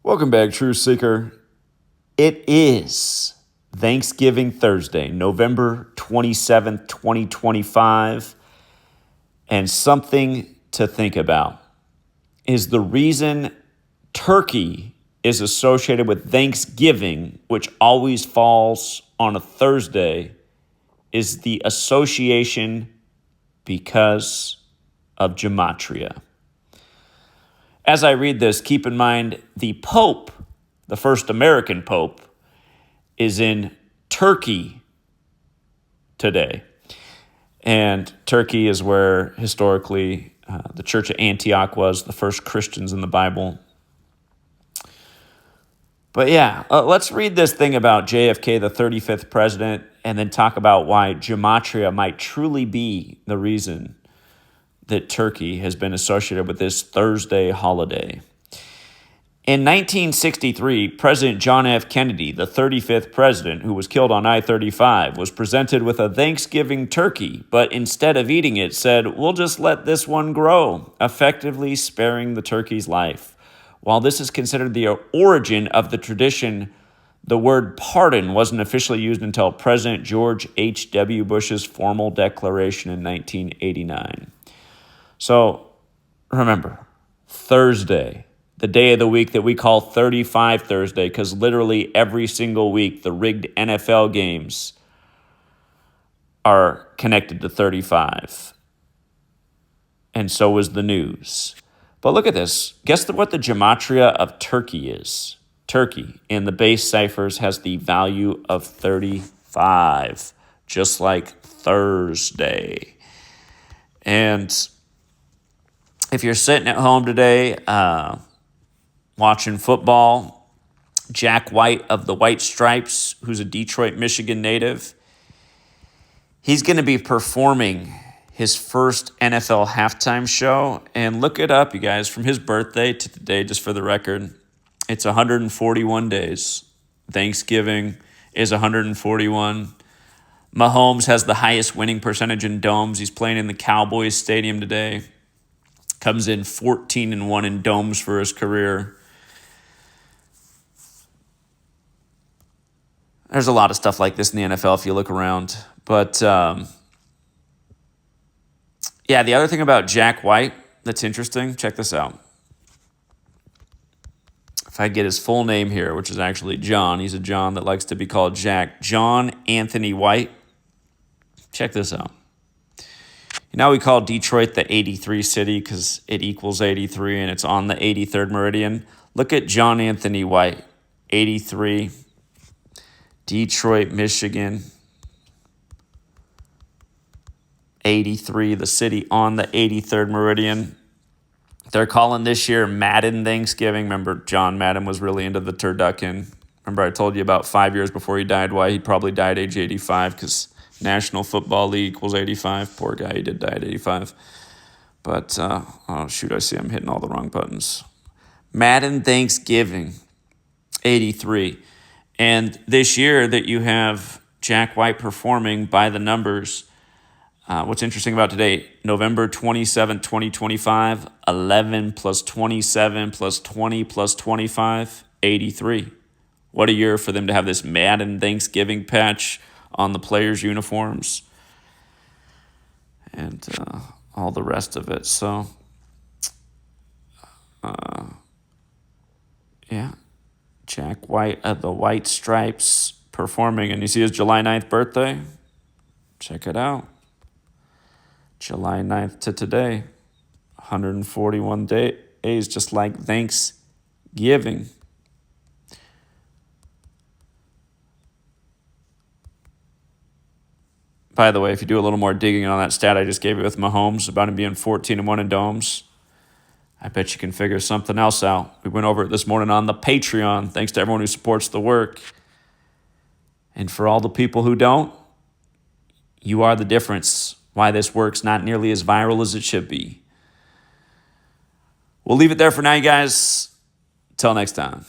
Welcome back, Truth Seeker. It is Thanksgiving Thursday, November 27th, 2025. And something to think about is the reason turkey is associated with Thanksgiving, which always falls on a Thursday, is the association because of gematria. As I read this, keep in mind the Pope, the first American Pope, is in Turkey today. And Turkey is where historically the Church of Antioch was, the first Christians in the Bible. But yeah, let's read this thing about JFK, the 35th president, and then talk about why gematria might truly be the reason that Turkey has been associated with this Thursday holiday. In 1963, President John F. Kennedy, the 35th president who was killed on I-35, was presented with a Thanksgiving turkey, but instead of eating it, said, "We'll just let this one grow," effectively sparing the turkey's life. While this is considered the origin of the tradition, the word pardon wasn't officially used until President George H.W. Bush's formal declaration in 1989. So, remember, Thursday, the day of the week that we call 35 Thursday, because literally every single week the rigged NFL games are connected to 35. And so is the news. But look at this. Guess what the gematria of turkey is? Turkey in the base ciphers has the value of 35, just like Thursday. And if you're sitting at home today watching football, Jack White of the White Stripes, who's a Detroit, Michigan native, he's going to be performing his first NFL halftime show. And look it up, you guys, from his birthday to today, just for the record, it's 141 days. Thanksgiving is 141. Mahomes has the highest winning percentage in domes. He's playing in the Cowboys Stadium today. Comes in 14-1 in domes for his career. There's a lot of stuff like this in the NFL if you look around. But, yeah, the other thing about Jack White that's interesting, check this out. If I get his full name here, which is actually John. He's a John that likes to be called Jack. John Anthony White. Check this out. Now we call Detroit the 83 city because it equals 83 and it's on the 83rd meridian. Look at John Anthony White, 83, Detroit, Michigan, 83, the city on the 83rd meridian. They're calling this year Madden Thanksgiving. Remember, John Madden was really into the turducken. Remember I told you about 5 years before he died why he probably died age 85 because National Football League equals 85. Poor guy, he did die at 85. But, oh, shoot, I see I'm hitting all the wrong buttons. Madden Thanksgiving, 83. And this year that you have Jack White performing by the numbers, what's interesting about today, November 27, 2025, 11 plus 27 plus 20 plus 25, 83. What a year for them to have this Madden Thanksgiving patch on the players' uniforms and all the rest of it. So, yeah, Jack White of the White Stripes performing. And you see his July 9th birthday? Check it out. July 9th to today, 141 days, just like Thanksgiving. By the way, if you do a little more digging on that stat I just gave you with Mahomes about him being 14-1 in domes, I bet you can figure something else out. We went over it this morning on the Patreon. Thanks to everyone who supports the work. And for all the people who don't, you are the difference. Why this work's not nearly as viral as it should be. We'll leave it there for now, you guys. Till next time.